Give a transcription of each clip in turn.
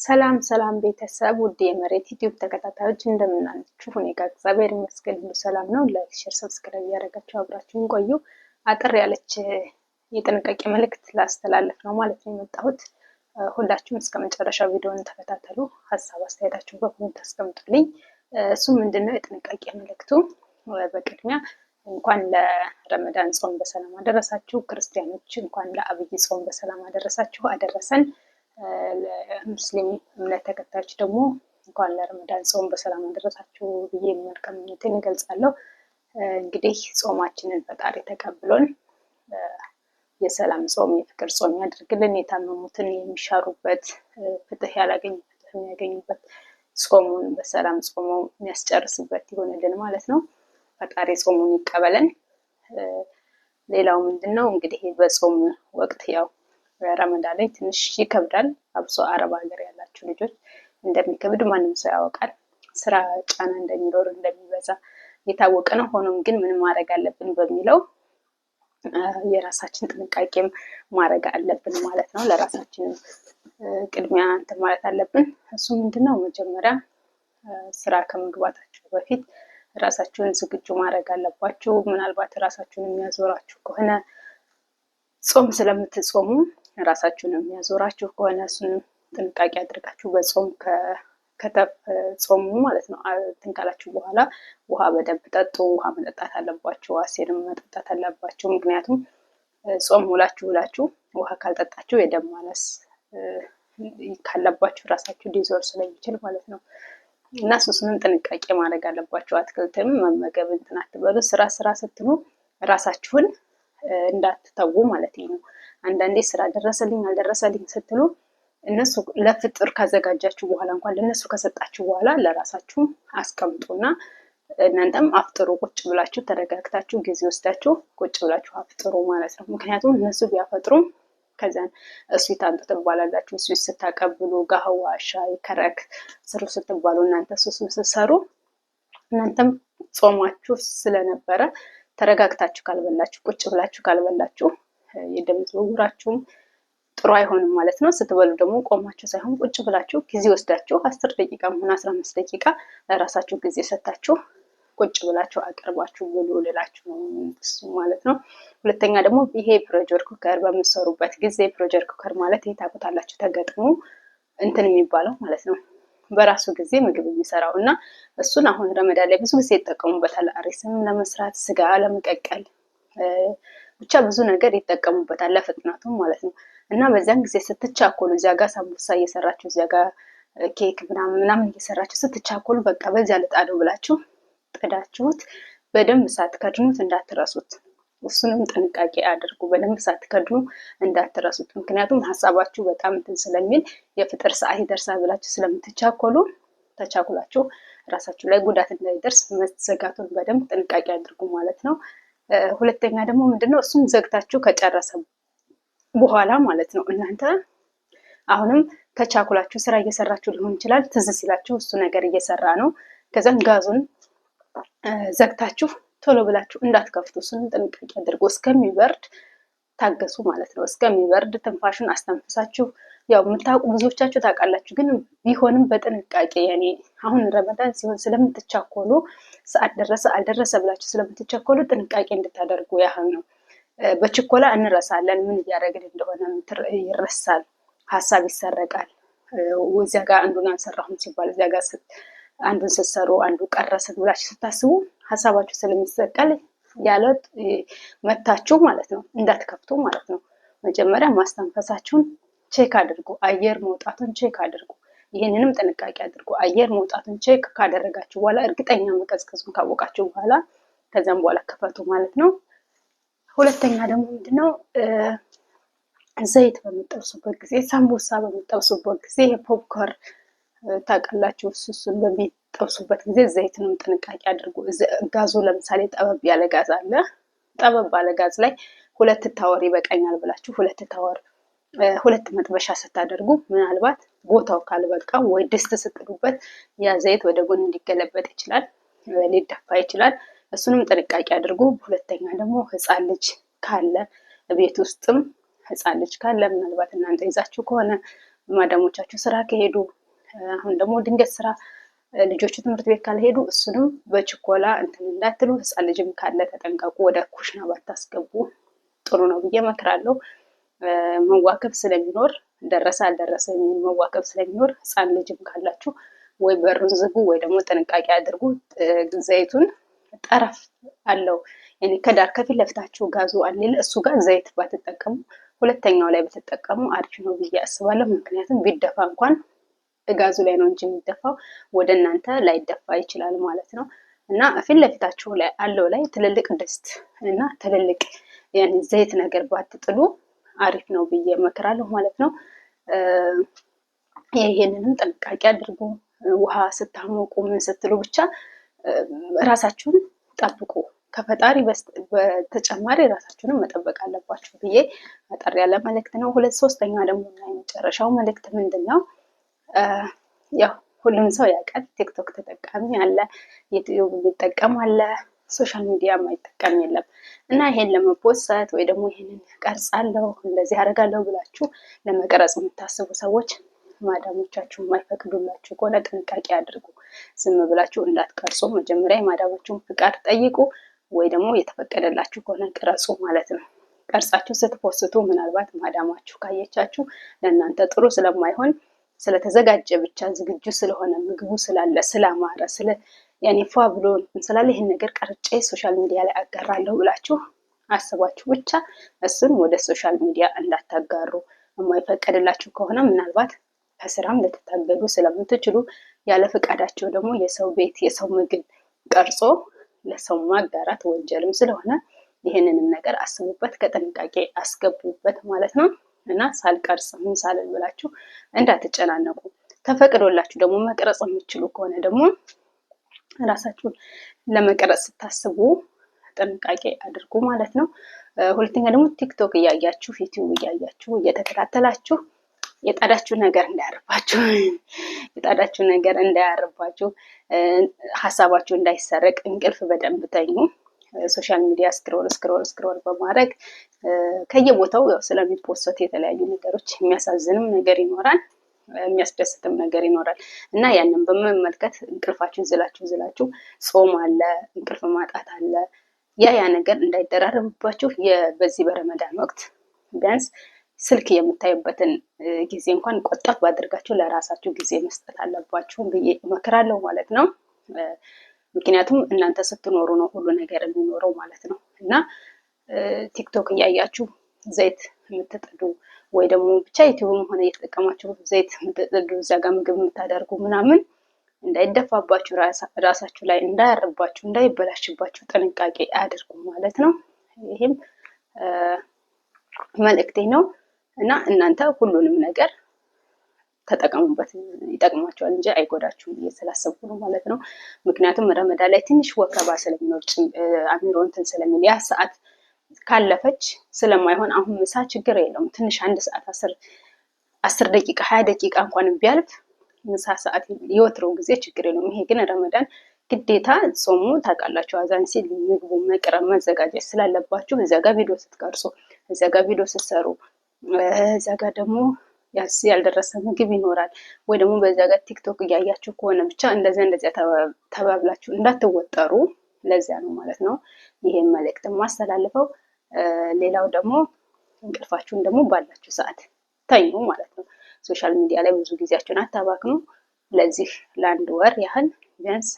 ሰላም ሰላም ቤተሰብ ውድ የመሬት ዩቲዩብ ተከታታዮች እንደምን አላችሁ? እኔ ጋር እግዚአብሔር ይመስገን ሁሉ ሰላም ነው። ላይክ፣ ሼር፣ ሰብስክራይብ ያደረጋችሁ አብራችሁን ቆዩ። አጥር ያለች የጥንቃቄ መልእክት ላስተላለፍ ነው ማለት ነው የመጣሁት። ሁላችሁም እስከ መጨረሻው ቪዲዮውን ተከታተሉ። ሀሳብ አስተያየታችሁን በኮሜንት አስቀምጡልኝ። እሱ ምንድነው የጥንቃቄ መልእክቱ? በቅድሚያ እንኳን ለረመዳን ጾም በሰላም አደረሳችሁ። ክርስቲያኖች እንኳን ለአብይ ጾም በሰላም አደረሳችሁ አደረሰን። ለሙስሊም እምነት ተከታዮች ደግሞ እንኳን ለረመዳን ጾም በሰላም አደረሳችሁ ብዬ መልካም ምኞቴን እገልጻለሁ። እንግዲህ ጾማችንን ፈጣሪ ተቀብሎን የሰላም ጾም የፍቅር ጾም ያድርግልን። የታመሙትን የሚሻሩበት፣ ፍትህ ያላገኙ ፍትህ የሚያገኙበት፣ ጾሙን በሰላም ጾመው የሚያስጨርስበት ይሆንልን ማለት ነው። ፈጣሪ ጾሙን ይቀበለን። ሌላው ምንድነው እንግዲህ በጾም ወቅት ያው ረመዳን ላይ ትንሽ ይከብዳል። አብሶ አረብ ሀገር ያላችሁ ልጆች እንደሚከብድ ማንም ሰው ያውቃል። ስራ ጫና እንደሚኖር እንደሚበዛ የታወቀ ነው። ሆኖም ግን ምን ማድረግ አለብን በሚለው የራሳችን ጥንቃቄም ማድረግ አለብን ማለት ነው። ለራሳችንም ቅድሚያ እንትን ማለት አለብን። እሱ ምንድነው መጀመሪያ ስራ ከመግባታችሁ በፊት ራሳችሁን ዝግጁ ማድረግ አለባችሁ። ምናልባት ራሳችሁን የሚያዞራችሁ ከሆነ ጾም ስለምትጾሙ ራሳችሁን የሚያዞራችሁ ከሆነ እሱንም ጥንቃቄ አድርጋችሁ በጾም ከተጾሙ ማለት ነው እንትን ካላችሁ በኋላ ውሃ በደንብ ጠጡ። ውሃ መጠጣት አለባችሁ። አሲርም መጠጣት አለባችሁ። ምክንያቱም ጾም ውላችሁ ውሃ ካልጠጣችሁ የደም ማነስ ካለባችሁ ራሳችሁ ሊዞር ስለሚችል ማለት ነው። እና እሱንም ጥንቃቄ ማድረግ አለባችሁ። አትክልትም መመገብ እንትን አትበሉ። ስራ ስትሉ ራሳችሁን እንዳትተዉ ማለት ነው። አንዳንዴ ስራ ደረሰልኝ አልደረሰልኝ ስትሉ እነሱ ለፍጥር ካዘጋጃችሁ በኋላ እንኳን ለነሱ ከሰጣችሁ በኋላ ለራሳችሁ አስቀምጡና እናንተም አፍጥሩ። ቁጭ ብላችሁ ተረጋግታችሁ ጊዜ ወስዳችሁ ቁጭ ብላችሁ አፍጥሩ ማለት ነው። ምክንያቱም እነሱ ቢያፈጥሩም ከዛን እስዊት አንቱ ትባላላችሁ። እስዊት ስታቀብሉ ጋህዋ፣ ሻይ፣ ከረክ ስሩ ስትባሉ እናንተ እሱን ስትሰሩ እናንተም ጾማችሁ ስለነበረ ተረጋግታችሁ ካልበላችሁ ቁጭ ብላችሁ ካልበላችሁ የደም ዝውውራችሁም ጥሩ አይሆንም ማለት ነው። ስትበሉ ደግሞ ቆማችሁ ሳይሆን ቁጭ ብላችሁ ጊዜ ወስዳችሁ 10 ደቂቃ ሆነ 15 ደቂቃ ለራሳችሁ ጊዜ ሰጣችሁ ቁጭ ብላችሁ አቅርባችሁ ብሉ ልላችሁ ነው እሱ ማለት ነው። ሁለተኛ ደግሞ ይሄ ፕሬሸር ኩከር በምትሰሩበት ጊዜ ፕሬሸር ኩከር ማለት ታውቁታላችሁ፣ ተገጥሞ እንትን የሚባለው ማለት ነው። በራሱ ጊዜ ምግብ የሚሰራው እና እሱን አሁን ረመዳን ላይ ብዙ ጊዜ ይጠቀሙበታል። አሪስም ለመስራት፣ ስጋ ለመቀቀል፣ ብቻ ብዙ ነገር ይጠቀሙበታል ለፍጥነቱም ማለት ነው። እና በዛን ጊዜ ስትቻኮሉ እዚያ ጋር ሳምቡሳ እየሰራችሁ እዚያ ጋር ኬክ ምናምን እየሰራችሁ ስትቻኮሉ በቃ በዚያ ልጣደው ብላችሁ ጥዳችሁት በደንብ ሳትከድኑት እንዳትረሱት። እሱንም ጥንቃቄ አድርጉ። በደንብ ሳትከድኑ እንዳትረሱት። ምክንያቱም ሀሳባችሁ በጣም እንትን ስለሚል የፍጥር ሰዓት ይደርሳል ብላችሁ ስለምትቻኮሉ ተቻኩላችሁ ራሳችሁ ላይ ጉዳት እንዳይደርስ መዘጋቱን በደንብ ጥንቃቄ አድርጉ ማለት ነው። ሁለተኛ ደግሞ ምንድነው እሱን ዘግታችሁ ከጨረሰ በኋላ ማለት ነው እናንተ አሁንም ተቻኩላችሁ ስራ እየሰራችሁ ሊሆን ይችላል። ትዝ ሲላችሁ እሱ ነገር እየሰራ ነው። ከዛም ጋዙን ዘግታችሁ ቶሎ ብላችሁ እንዳትከፍቱ። እሱን ጥንቃቄ አድርጎ እስከሚበርድ ታገሱ ማለት ነው። እስከሚበርድ ትንፋሹን አስተንፍሳችሁ ያው የምታውቁ ብዙዎቻችሁ ታውቃላችሁ። ግን ቢሆንም በጥንቃቄ ያኔ አሁን ረመዳን ሲሆን ስለምትቻኮሉ ሰዓት ደረሰ አልደረሰ ብላችሁ ስለምትቻኮሉ ጥንቃቄ እንድታደርጉ ያህል ነው። በችኮላ እንረሳለን። ምን እያደረግን እንደሆነ ይረሳል። ሀሳብ ይሰረቃል። እዚያ ጋር አንዱን አልሰራሁም ሲባል እዚያ ጋር አንዱን ስትሰሩ አንዱ ቀረስን ብላችሁ ስታስቡ ሀሳባችሁ ስለሚሰቀል ያለ መታችሁ ማለት ነው እንዳትከፍቱ ማለት ነው። መጀመሪያ ማስተንፈሳችሁን ቼክ አድርጉ። አየር መውጣቱን ቼክ አድርጉ። ይህንንም ጥንቃቄ አድርጉ። አየር መውጣቱን ቼክ ካደረጋችሁ በኋላ እርግጠኛ መቀዝቀዙን ካወቃችሁ በኋላ ከዛም በኋላ ከፈቱ ማለት ነው። ሁለተኛ ደግሞ ምንድነው ዘይት በምጠብሱበት ጊዜ፣ ሳምቡሳ በምጠብሱበት ጊዜ፣ የፖፕኮርን ታውቃላችሁ እሱን በሚጠብሱበት ጊዜ ዘይትንም ጥንቃቄ አድርጉ። ጋዙ ለምሳሌ ጠበብ ያለ ጋዝ አለ። ጠበብ ባለ ጋዝ ላይ 2 ታወር ይበቃኛል ብላችሁ 2 ታወር 2 መጥበሻ ስታደርጉ ምናልባት ቦታው ካልበቃ ወይ ድስት ስትጥዱበት ያ ዘይት ወደ ጎን ሊገለበጥ ይችላል፣ ሊደፋ ይችላል። እሱንም ጥንቃቄ አድርጉ። ሁለተኛ ደግሞ ህፃን ልጅ ካለ ቤት ውስጥም ህፃን ልጅ ካለ ምናልባት እናንተ ይዛችሁ ከሆነ ማዳሞቻችሁ ስራ ከሄዱ፣ አሁን ደግሞ ድንገት ስራ ልጆቹ ትምህርት ቤት ካልሄዱ እሱንም በችኮላ እንትን እንዳትሉ። ህፃን ልጅም ካለ ተጠንቀቁ። ወደ ኩሽና ባታስገቡ ጥሩ ነው ብዬ እመክራለሁ። መዋከብ ስለሚኖር ደረሰ አልደረሰ የሚል መዋከብ ስለሚኖር ህፃን ልጅም ካላችሁ ወይ በሩን ዝጉ ወይ ደግሞ ጥንቃቄ አድርጉ። ዘይቱን ጠረፍ አለው ከዳር ከፊት ለፊታችሁ ጋዙ አለ እሱ ጋር ዘይት ባትጠቀሙ ሁለተኛው ላይ ብትጠቀሙ አሪፍ ነው ብዬ አስባለሁ። ምክንያቱም ቢደፋ እንኳን ጋዙ ላይ ነው እንጂ የሚደፋው ወደ እናንተ ላይደፋ ይችላል ማለት ነው። እና ፊት ለፊታችሁ ላይ አለው ላይ ትልልቅ ድስት እና ትልልቅ ዘይት ነገር ባትጥሉ አሪፍ ነው ብዬ እመክራለሁ ማለት ነው። ይሄንንም ጥንቃቄ አድርጉ። ውሃ ስታሞቁ ምን ስትሉ ብቻ ራሳችሁን ጠብቁ። ከፈጣሪ በተጨማሪ ራሳችሁንም መጠበቅ አለባችሁ ብዬ አጠር ያለ መልእክት ነው። ሶስተኛ ደግሞ እና የመጨረሻው መልእክት ምንድን ነው? ያው ሁሉም ሰው ያውቃል፣ ቲክቶክ ተጠቃሚ አለ፣ ዩቲዩብ የሚጠቀም አለ፣ ሶሻል ሚዲያ የማይጠቀም የለም። እና ይሄን ለመፖሰት ወይ ደግሞ ይሄንን ቀርጻለሁ እንደዚህ አደርጋለሁ ብላችሁ ለመቅረጽ የምታስቡ ሰዎች ማዳሞቻችሁ የማይፈቅዱላችሁ ከሆነ ጥንቃቄ አድርጉ። ዝም ብላችሁ እንዳትቀርጹ። መጀመሪያ የማዳሞቻችሁን ፍቃድ ጠይቁ፣ ወይ ደግሞ የተፈቀደላችሁ ከሆነ ቅረጹ ማለት ነው። ቀርጻችሁ ስትፖስቱ ምናልባት ማዳማችሁ ካየቻችሁ ለእናንተ ጥሩ ስለማይሆን ስለተዘጋጀ ብቻ ዝግጁ ስለሆነ ምግቡ ስላለ ስላማረ ያኔ ፏ ብሎ ስላለ ይህን ነገር ቀርጬ ሶሻል ሚዲያ ላይ አጋራለሁ ብላችሁ አስባችሁ ብቻ እሱን ወደ ሶሻል ሚዲያ እንዳታጋሩ። የማይፈቀድላችሁ ከሆነ ምናልባት ከስራም ልትታገዱ ስለምትችሉ ያለ ፈቃዳቸው ደግሞ የሰው ቤት የሰው ምግብ ቀርጾ ለሰው ማጋራት ወንጀልም ስለሆነ ይህንንም ነገር አስቡበት፣ ከጥንቃቄ አስገቡበት ማለት ነው። እና ሳልቀርጽ ምን ሳልል ብላችሁ እንዳትጨናነቁ። ተፈቅዶላችሁ ደግሞ መቅረጽ የምትችሉ ከሆነ ደግሞ ራሳችሁን ለመቅረጽ ስታስቡ ጥንቃቄ አድርጉ ማለት ነው። ሁለተኛ ደግሞ ቲክቶክ እያያችሁ ዩቲዩብ እያያችሁ እየተከታተላችሁ የጣዳችሁ ነገር እንዳያርባችሁ ሀሳባችሁ እንዳይሰረቅ እንቅልፍ በደንብ ተኙ። ሶሻል ሚዲያ ስክሮል በማድረግ ከየቦታው ስለሚፖሰቱ የተለያዩ ነገሮች የሚያሳዝንም ነገር ይኖራል፣ የሚያስደስትም ነገር ይኖራል እና ያንን በመመልከት እንቅልፋችሁ ዝላችሁ ጾም አለ፣ እንቅልፍ ማጣት አለ። ያ ነገር እንዳይደራረብባችሁ በዚህ በረመዳን ወቅት ቢያንስ ስልክ የምታዩበትን ጊዜ እንኳን ቆጠብ አድርጋችሁ ለራሳችሁ ጊዜ መስጠት አለባችሁ ብዬ እመክራለሁ ማለት ነው። ምክንያቱም እናንተ ስትኖሩ ነው ሁሉ ነገር የሚኖረው ማለት ነው። እና ቲክቶክ እያያችሁ ዘይት የምትጥዱ ወይ ደግሞ ብቻ ዩቲዩብም ሆነ እየተጠቀማችሁ ዘይት የምትጥዱ እዛ ጋር ምግብ የምታደርጉ ምናምን እንዳይደፋባችሁ፣ ራሳችሁ ላይ እንዳያርባችሁ፣ እንዳይበላሽባችሁ ጥንቃቄ አድርጉ ማለት ነው። ይሄም መልእክቴ ነው እና እናንተ ሁሉንም ነገር ተጠቀሙበት፣ ይጠቅማቸዋል እንጂ አይጎዳችሁም ብዬ ስላሰብኩ ነው ማለት ነው። ምክንያቱም ረመዳን ላይ ትንሽ ወከባ ስለሚኖር አሚሮ እንትን ስለሚል ያ ሰዓት ካለፈች ስለማይሆን አሁን ምሳ ችግር የለውም። ትንሽ 1 ሰዓት 10 ደቂቃ 20 ደቂቃ እንኳን ቢያልፍ ምሳ ሰዓት የወትሮው ጊዜ ችግር የለውም። ይሄ ግን ረመዳን ግዴታ ጾሙ ታውቃላችሁ፣ አዛን ሲል ምግቡ መቅረብ መዘጋጀት ስላለባችሁ እዛ ጋር ቪዲዮ ስትቀርጹ፣ እዛ ጋር ቪዲዮ ስትሰሩ፣ እዛ ጋር ደግሞ ያልደረሰ ምግብ ይኖራል። ወይ ደግሞ በዛ ጋር ቲክቶክ እያያችሁ ከሆነ ብቻ እንደዚያ ተባብላችሁ እንዳትወጠሩ። ለዚያ ነው ማለት ነው ይሄን መልእክት ማስተላልፈው። ሌላው ደግሞ እንቅልፋችሁን ደግሞ ባላችሁ ሰዓት ተኙ ማለት ነው። ሶሻል ሚዲያ ላይ ብዙ ጊዜያችሁን አታባክኑ። ለዚህ ለ1 ወር ያህል ቢያንስ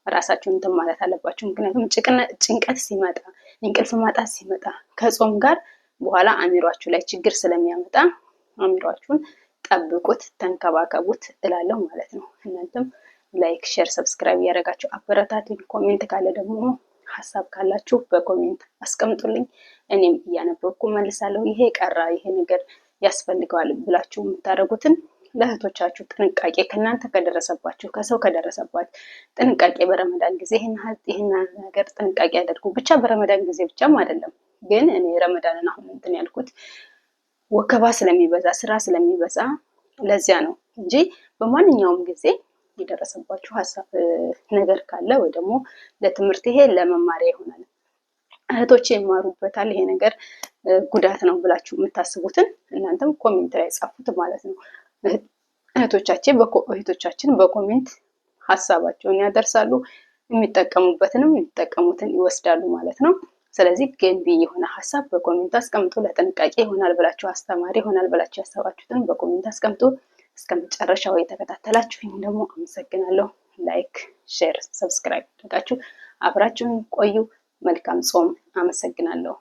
ራሳችሁን እንትን ማለት አለባችሁ። ምክንያቱም ጭንቀት ሲመጣ፣ እንቅልፍ ማጣት ሲመጣ ከጾም ጋር በኋላ አሚሯችሁ ላይ ችግር ስለሚያመጣ አሚሯችሁን ጠብቁት፣ ተንከባከቡት እላለሁ ማለት ነው። እናንተም ላይክ፣ ሼር፣ ሰብስክራይብ ያደረጋችሁ አበረታቱኝ። ኮሜንት ካለ ደግሞ ሀሳብ ካላችሁ በኮሜንት አስቀምጡልኝ፣ እኔም እያነበብኩ መልሳለሁ። ይሄ ቀራ፣ ይሄ ነገር ያስፈልገዋል ብላችሁ የምታደርጉትን ለእህቶቻችሁ ጥንቃቄ ከእናንተ ከደረሰባችሁ ከሰው ከደረሰባችሁ ጥንቃቄ በረመዳን ጊዜ ይሄን ነገር ጥንቃቄ ያደርጉ። ብቻ በረመዳን ጊዜ ብቻም አይደለም፣ ግን እኔ ረመዳንን አሁን እንትን ያልኩት ወከባ ስለሚበዛ ስራ ስለሚበዛ ለዚያ ነው እንጂ በማንኛውም ጊዜ የደረሰባችሁ ሀሳብ ነገር ካለ ወይ ደግሞ ለትምህርት ይሄ ለመማሪያ ይሆናል፣ እህቶቼ ይማሩበታል፣ ይሄ ነገር ጉዳት ነው ብላችሁ የምታስቡትን እናንተም ኮሜንት ላይ ጻፉት ማለት ነው። እህቶቻችን በኮሜንት ሀሳባቸውን ያደርሳሉ። የሚጠቀሙበትንም የሚጠቀሙትን ይወስዳሉ ማለት ነው። ስለዚህ ገንቢ የሆነ ሀሳብ በኮሜንት አስቀምጡ። ለጥንቃቄ ይሆናል ብላችሁ አስተማሪ ይሆናል ብላችሁ ያሰባችሁትን በኮሜንት አስቀምጡ። እስከ መጨረሻው የተከታተላችሁኝ ደግሞ አመሰግናለሁ። ላይክ፣ ሼር፣ ሰብስክራይብ አድርጋችሁ አብራችሁን ቆዩ። መልካም ጾም። አመሰግናለሁ።